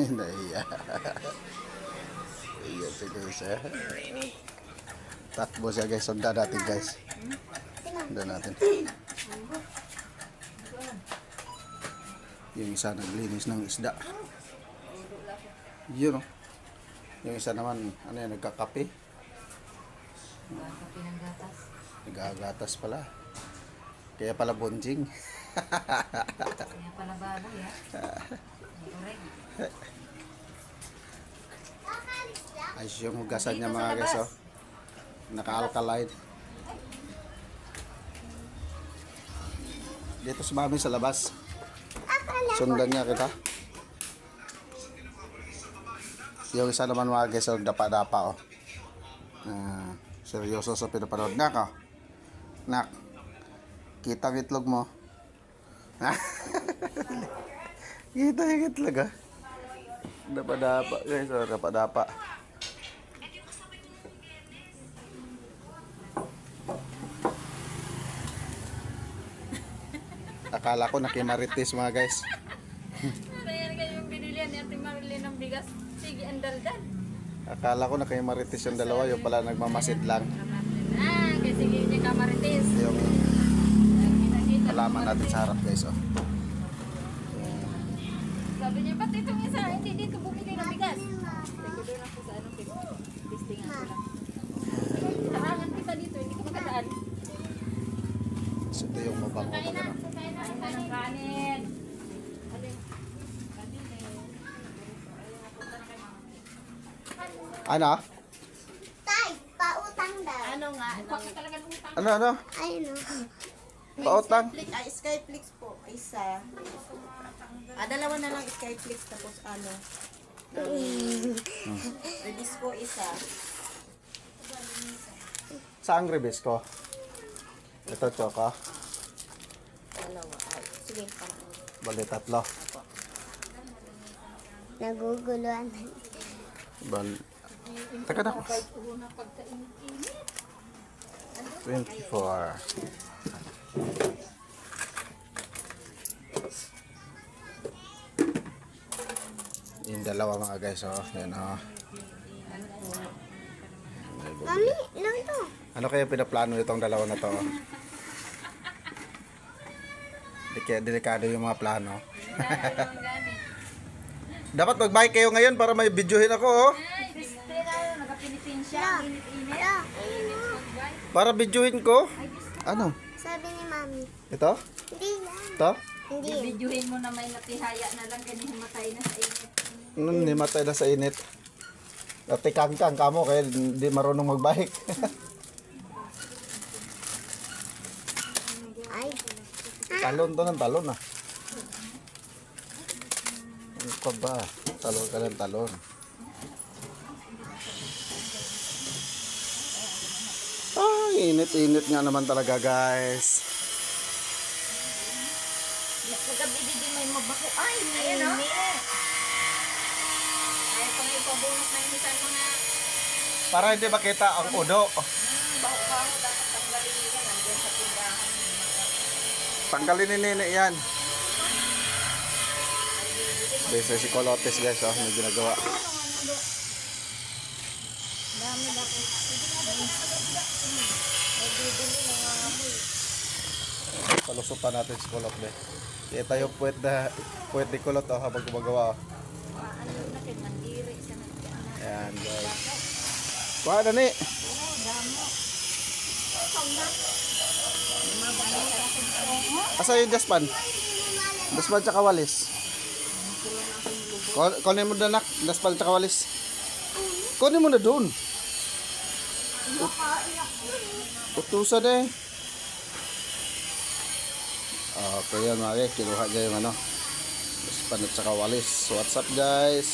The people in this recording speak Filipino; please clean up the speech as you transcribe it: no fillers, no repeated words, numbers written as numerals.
Nahiya. Iya siya guys. Takbo siya guys. Sundan natin guys. Sundan natin. Yung isa naglinis ng isda. Yun o. Yung isa naman, ano yan, nagkakape. Nagkakape ng gatas. Nagagatas pala. Kaya pala bonjing. Kaya pala baboy ha. Ayos yung hugasan niya mga guys o. Naka-alkaline. Dito si mami sa labas. Sundan niya kita. Yung isa naman mga guys, dapa-dapa o. Seryoso sa pinapanood. Nak o. Nak. Kita ang itlog mo. Kita yung itlog ha. Dapa-dapa guys o. Dapa-dapa. Akala ko nakimarites mga guys. Ayan kayong binilihan ni Ate Marilyn ng bigas. Sige, andaldan. Akala ko nakimarites yung dalawa. Yung pala nagmamasid lang. Kasi sige niya kamarites. Yung halaman natin sa harap guys oh. Sabi niya, ba't itong isa? Hindi dito bumili ng bigas. Sabi ko doon ako sa anong testingan ko lang. Harangan kita dito, hindi ko makadaan. So ito yung mabango Kain na, magano. kain na ng kanin. Ano? Tay, pautang daw. Ano nga? Bakit talaga utang? Ano? Ayun o. Pautang? Skyflix po, isa. Dalawa na lang Skyflix tapos ano. Rebisco isa. Saan ribis ko? Ito choco. Dalawa. Sige, Bali tatlo. Naguguluhan. Teka na ko. 24. Yung dalawa mga guys oh. Yan oh. Mami, lang to. Ano kaya pinaplano nitong dalawa na to? Delikado yung mga plano. Dapat mag-bike kayo ngayon para may videohin ako oh. Ay, Christy na, nagapinitin siya. Init-init. Para videohin ko. Ano? Sabi ni Mami. Ito? Hindi yan. Ito? Hindi yan. Videohin mo na may natihaya na lang, ganyan matay na sa init. Hindi matay na sa init. Dati kangkang kamo kaya hindi marunong mag-bike. Ay. Talon to ng talon ah. Ano ka ba? Talon ka ng talon. Init-init nga naman talaga guys. Pagkabi din may mabaho. Ay, ayan o. Ay, pang ipabunot na imisan mo na. Para hindi makita ang udo. Baho-baho, dapat tanggalin nila. Nandiyan sa tindahan. Tanggalin ni Nene yan. Besa si Colotes guys oh, may ginagawa. Dami na ko. Palusutan natin si Colotes. Kita yung puwet ni Colot oh, habang gumagawa oh. Ano na kay mandiri sa nandiyan. Ayan guys. Kuha na ni. Asa yung daspan? Daspan tsaka walis. Kunin mo na nak, daspan tsaka walis. Kunin mo na doon. Utusan eh. Okay yan mga guys, kinuha dyan yung ano. Daspan at tsaka walis. What's up guys?